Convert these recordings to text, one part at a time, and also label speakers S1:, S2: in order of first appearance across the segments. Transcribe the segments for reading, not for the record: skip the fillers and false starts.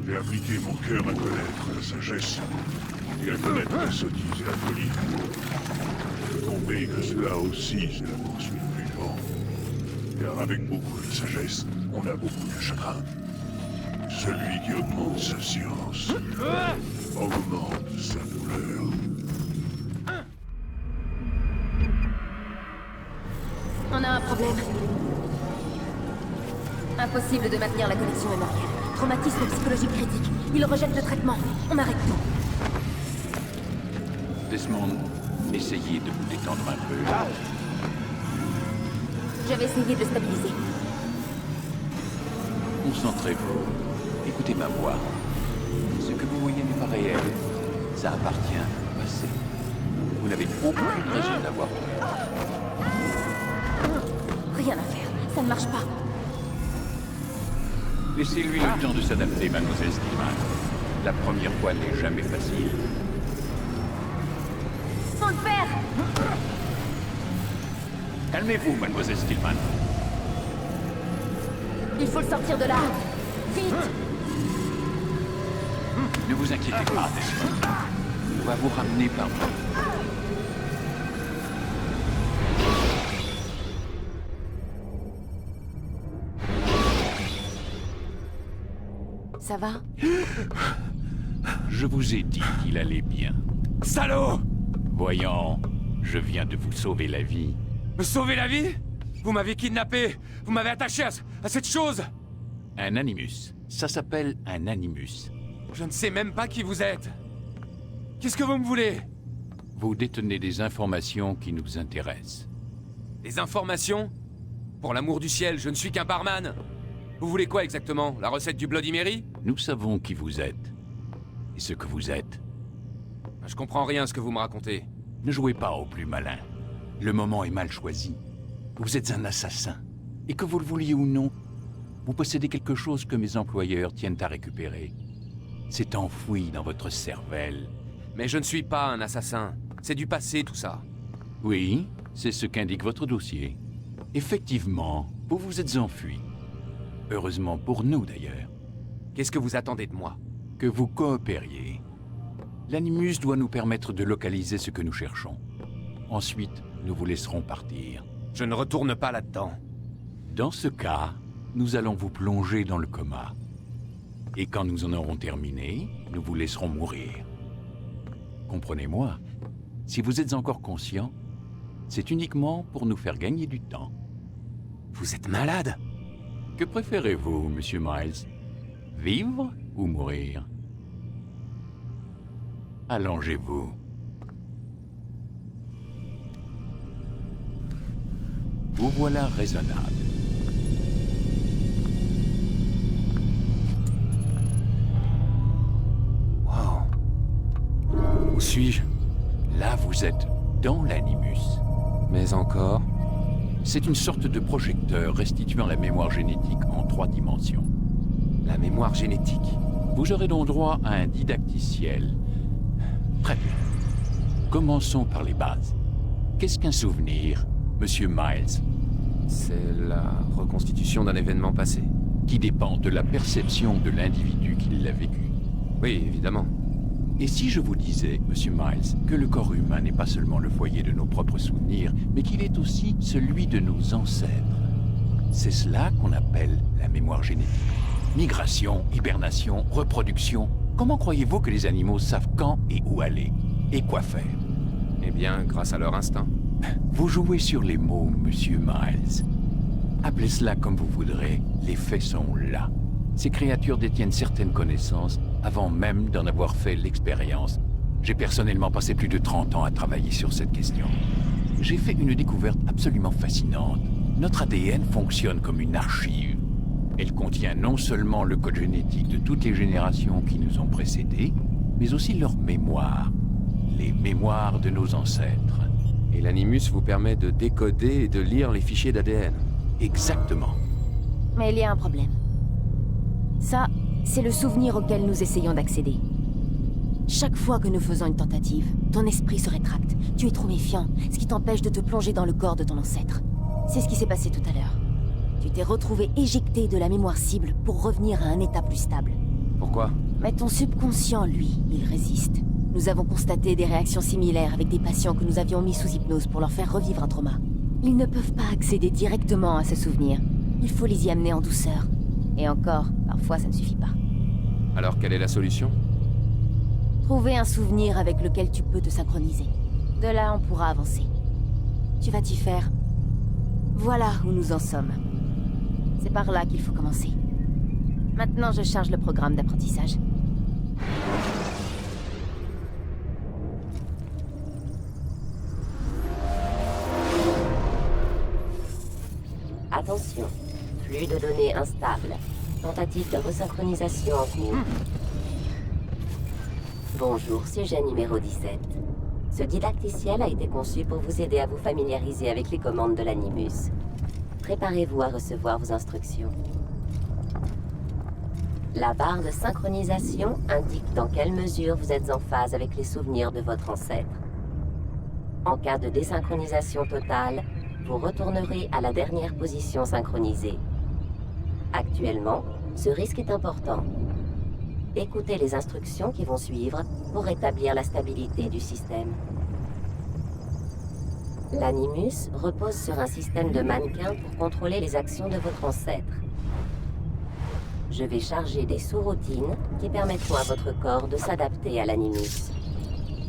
S1: J'ai appliqué mon cœur à connaître la sagesse, et à connaître la sottise et la folie. Je tombais que cela aussi, c'est la poursuite du vent. Car avec beaucoup de sagesse, on a beaucoup de chagrin. Celui qui augmente sa science augmente sa douleur.
S2: On a un problème. Impossible de maintenir la connexion mémorielle. Traumatisme psychologique critique. Il rejette le traitement. On arrête tout.
S3: Desmond, essayez de vous détendre un peu.
S2: J'avais essayé de le stabiliser.
S3: Concentrez-vous. Écoutez ma voix. Ce que vous voyez n'est pas réel. Ça appartient au passé. Vous n'avez aucune raison d'avoir peur.
S2: Rien à faire. Ça ne marche pas.
S3: Laissez-lui le temps de s'adapter, mademoiselle Stillman. La première fois n'est jamais facile.
S2: Faut le faire!
S3: Calmez-vous, mademoiselle Stillman.
S2: Il faut le sortir de là. Vite!
S3: Ne vous inquiétez pas, Desmond. On va vous ramener par vous.
S2: Ça va?
S3: Je vous ai dit qu'il allait bien.
S4: Salaud!
S3: Voyons, je viens de vous sauver la vie.
S4: Me sauver la vie? Vous m'avez kidnappé! Vous m'avez attaché à cette chose!
S3: Un animus. Ça s'appelle un animus.
S4: Je ne sais même pas qui vous êtes. Qu'est-ce que vous me voulez?
S3: Vous détenez des informations qui nous intéressent.
S4: Des informations? Pour l'amour du ciel, je ne suis qu'un barman. Vous voulez quoi exactement? La recette du Bloody Mary?
S3: Nous savons qui vous êtes. Et ce que vous êtes.
S4: Je comprends rien à ce que vous me racontez.
S3: Ne jouez pas au plus malin. Le moment est mal choisi. Vous êtes un assassin. Et que vous le vouliez ou non, vous possédez quelque chose que mes employeurs tiennent à récupérer. C'est enfoui dans votre cervelle.
S4: Mais je ne suis pas un assassin. C'est du passé, tout ça.
S3: Oui, c'est ce qu'indique votre dossier. Effectivement, vous vous êtes enfui. Heureusement pour nous, d'ailleurs.
S4: Qu'est-ce que vous attendez de moi?
S3: Que vous coopériez. L'animus doit nous permettre de localiser ce que nous cherchons. Ensuite, nous vous laisserons partir.
S4: Je ne retourne pas là-dedans.
S3: Dans ce cas, nous allons vous plonger dans le coma. Et quand nous en aurons terminé, nous vous laisserons mourir. Comprenez-moi, si vous êtes encore conscient, c'est uniquement pour nous faire gagner du temps.
S4: Vous êtes malade?
S3: Que préférez-vous, Monsieur Miles? Vivre ou mourir? Allongez-vous. Vous voilà raisonnable.
S4: Wow. Où suis-je?
S3: Là, vous êtes dans l'animus.
S4: Mais encore?
S3: C'est une sorte de projecteur restituant la mémoire génétique en 3 dimensions.
S4: La mémoire génétique.
S3: Vous aurez donc droit à un didacticiel. Très bien. Commençons par les bases. Qu'est-ce qu'un souvenir, Monsieur Miles?
S4: C'est la reconstitution d'un événement passé.
S3: Qui dépend de la perception de l'individu qui l'a vécu.
S4: Oui, évidemment.
S3: Et si je vous disais, Monsieur Miles, que le corps humain n'est pas seulement le foyer de nos propres souvenirs, mais qu'il est aussi celui de nos ancêtres? C'est cela qu'on appelle la mémoire génétique. Migration, hibernation, reproduction. Comment croyez-vous que les animaux savent quand et où aller? Et quoi faire?
S4: Eh bien, grâce à leur instinct.
S3: Vous jouez sur les mots, Monsieur Miles. Appelez cela comme vous voudrez, les faits sont là. Ces créatures détiennent certaines connaissances avant même d'en avoir fait l'expérience. J'ai personnellement passé plus de 30 ans à travailler sur cette question. J'ai fait une découverte absolument fascinante. Notre ADN fonctionne comme une archive. Elle contient non seulement le code génétique de toutes les générations qui nous ont précédés, mais aussi leur mémoire. Les mémoires de nos ancêtres.
S4: Et l'animus vous permet de décoder et de lire les fichiers d'ADN.
S3: Exactement.
S2: Mais il y a un problème. Ça, c'est le souvenir auquel nous essayons d'accéder. Chaque fois que nous faisons une tentative, ton esprit se rétracte. Tu es trop méfiant, ce qui t'empêche de te plonger dans le corps de ton ancêtre. C'est ce qui s'est passé tout à l'heure. Tu t'es retrouvé éjecté de la mémoire cible pour revenir à un état plus stable.
S4: Pourquoi?
S2: Mais ton subconscient, lui, il résiste. Nous avons constaté des réactions similaires avec des patients que nous avions mis sous hypnose pour leur faire revivre un trauma. Ils ne peuvent pas accéder directement à ce souvenir. Il faut les y amener en douceur. Et encore, parfois ça ne suffit pas.
S4: Alors quelle est la solution?
S2: Trouver un souvenir avec lequel tu peux te synchroniser. De là, on pourra avancer. Tu vas t'y faire. Voilà où nous en sommes. C'est par là qu'il faut commencer. Maintenant, je charge le programme d'apprentissage.
S5: Attention, flux de données instable. Tentative de resynchronisation en cours. Bonjour, sujet numéro 17. Ce didacticiel a été conçu pour vous aider à vous familiariser avec les commandes de l'Animus. Préparez-vous à recevoir vos instructions. La barre de synchronisation indique dans quelle mesure vous êtes en phase avec les souvenirs de votre ancêtre. En cas de désynchronisation totale, vous retournerez à la dernière position synchronisée. Actuellement, ce risque est important. Écoutez les instructions qui vont suivre pour rétablir la stabilité du système. L'Animus repose sur un système de mannequins pour contrôler les actions de votre ancêtre. Je vais charger des sous-routines qui permettront à votre corps de s'adapter à l'Animus.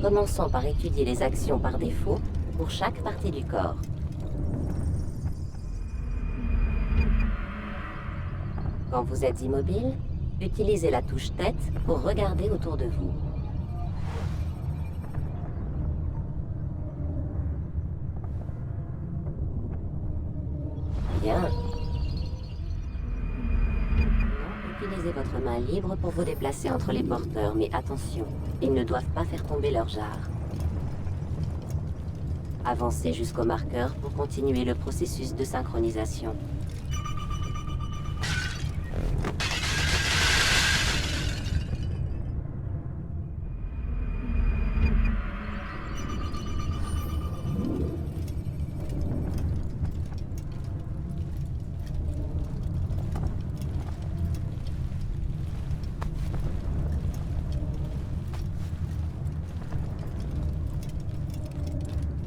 S5: Commençons par étudier les actions par défaut pour chaque partie du corps. Quand vous êtes immobile, utilisez la touche tête pour regarder autour de vous. Bien. Utilisez votre main libre pour vous déplacer entre les porteurs, mais attention, ils ne doivent pas faire tomber leur jarre. Avancez jusqu'au marqueur pour continuer le processus de synchronisation.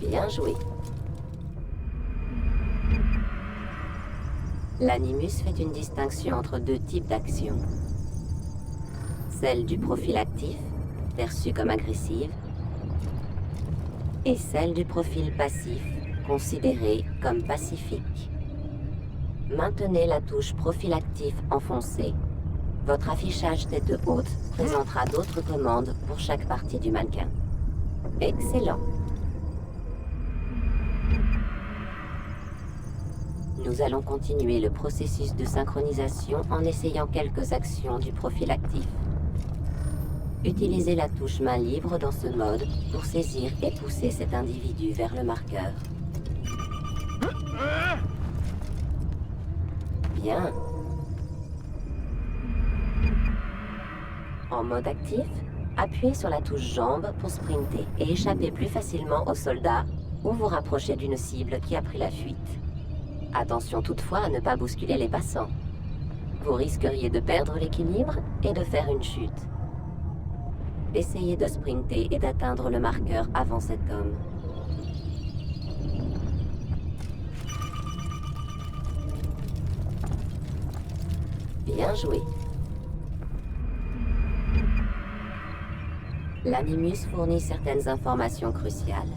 S5: Bien joué. L'Animus fait une distinction entre deux types d'actions. Celle du profil actif, perçue comme agressive, et celle du profil passif, considérée comme pacifique. Maintenez la touche profil actif enfoncée. Votre affichage tête haute présentera d'autres commandes pour chaque partie du mannequin. Excellent. Nous allons continuer le processus de synchronisation en essayant quelques actions du profil actif. Utilisez la touche main libre dans ce mode pour saisir et pousser cet individu vers le marqueur. Bien. En mode actif, appuyez sur la touche jambe pour sprinter et échapper plus facilement aux soldats ou vous rapprocher d'une cible qui a pris la fuite. Attention toutefois à ne pas bousculer les passants. Vous risqueriez de perdre l'équilibre et de faire une chute. Essayez de sprinter et d'atteindre le marqueur avant cet homme. Bien joué. L'Animus fournit certaines informations cruciales.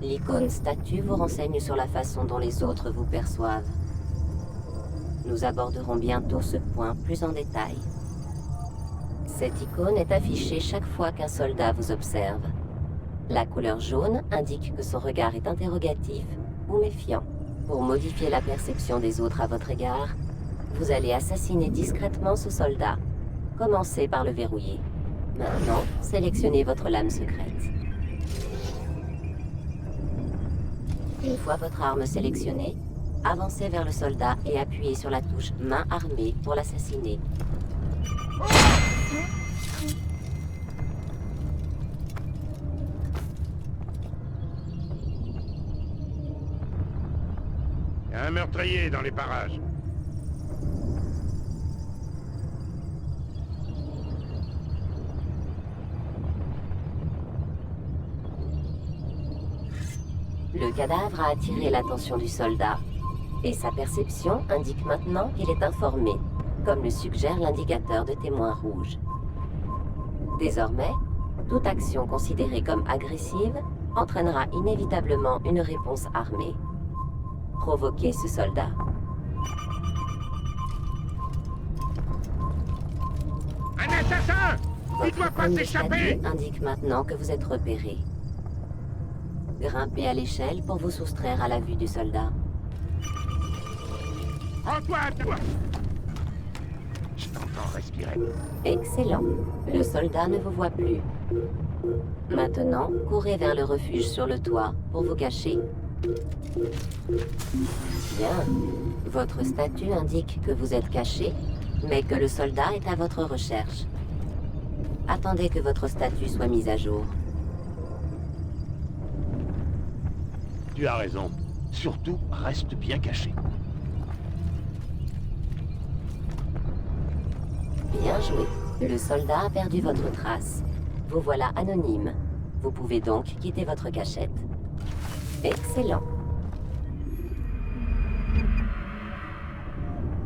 S5: L'icône statue vous renseigne sur la façon dont les autres vous perçoivent. Nous aborderons bientôt ce point plus en détail. Cette icône est affichée chaque fois qu'un soldat vous observe. La couleur jaune indique que son regard est interrogatif ou méfiant. Pour modifier la perception des autres à votre égard, vous allez assassiner discrètement ce soldat. Commencez par le verrouiller. Maintenant, sélectionnez votre lame secrète. Une fois votre arme sélectionnée, avancez vers le soldat et appuyez sur la touche main armée pour l'assassiner.
S6: Il y a un meurtrier dans les parages.
S5: Le cadavre a attiré l'attention du soldat, et sa perception indique maintenant qu'il est informé, comme le suggère l'indicateur de témoin rouge. Désormais, toute action considérée comme agressive entraînera inévitablement une réponse armée. Provoquez ce soldat.
S6: Un assassin! Il
S5: Votre
S6: doit pas
S5: premier
S6: s'échapper!
S5: statut indique maintenant que vous êtes repéré. Grimpez à l'échelle pour vous soustraire à la vue du soldat.
S6: Rends-toi à toi! Je t'entends respirer.
S5: Excellent. Le soldat ne vous voit plus. Maintenant, courez vers le refuge sur le toit pour vous cacher. Bien. Votre statut indique que vous êtes caché, mais que le soldat est à votre recherche. Attendez que votre statut soit mis à jour.
S6: Tu as raison. Surtout, reste bien caché.
S5: Bien joué. Le soldat a perdu votre trace. Vous voilà anonyme. Vous pouvez donc quitter votre cachette. Excellent.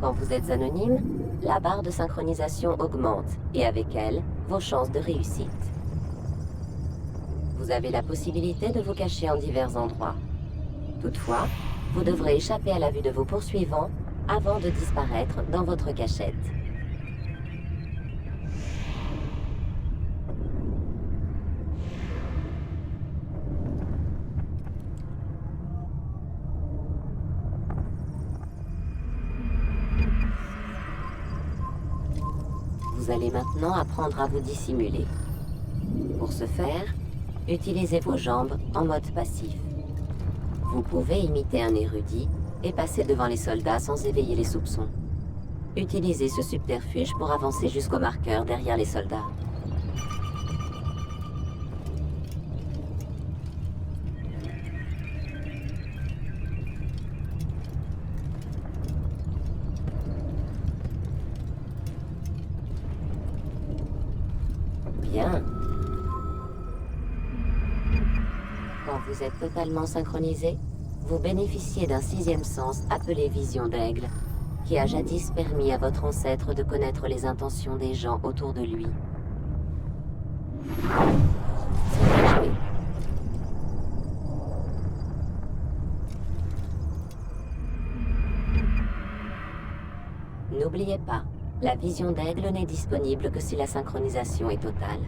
S5: Quand vous êtes anonyme, la barre de synchronisation augmente et avec elle, vos chances de réussite. Vous avez la possibilité de vous cacher en divers endroits. Toutefois, vous devrez échapper à la vue de vos poursuivants avant de disparaître dans votre cachette. Vous allez maintenant apprendre à vous dissimuler. Pour ce faire, utilisez vos jambes en mode passif. Vous pouvez imiter un érudit et passer devant les soldats sans éveiller les soupçons. Utilisez ce subterfuge pour avancer jusqu'au marqueur derrière les soldats. Bien. Quand vous êtes totalement synchronisé, vous bénéficiez d'un sixième sens appelé Vision d'Aigle, qui a jadis permis à votre ancêtre de connaître les intentions des gens autour de lui. C'est bien joué. N'oubliez pas, la Vision d'Aigle n'est disponible que si la synchronisation est totale.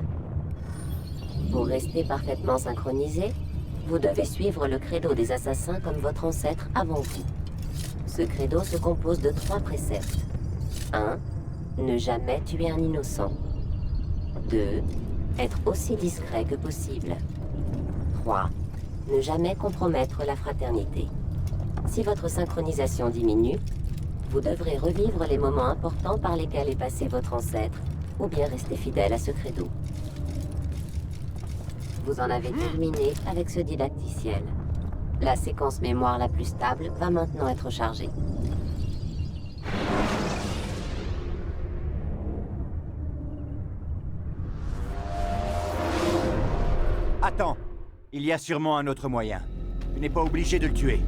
S5: Pour rester parfaitement synchronisé, vous devez suivre le credo des assassins comme votre ancêtre avant vous. Ce credo se compose de 3 préceptes. 1. Ne jamais tuer un innocent. 2. Être aussi discret que possible. 3. Ne jamais compromettre la fraternité. Si votre synchronisation diminue, vous devrez revivre les moments importants par lesquels est passé votre ancêtre, ou bien rester fidèle à ce credo. Vous en avez terminé avec ce didacticiel. La séquence mémoire la plus stable va maintenant être chargée.
S7: Attends, il y a sûrement un autre moyen. Tu n'es pas obligé de le tuer.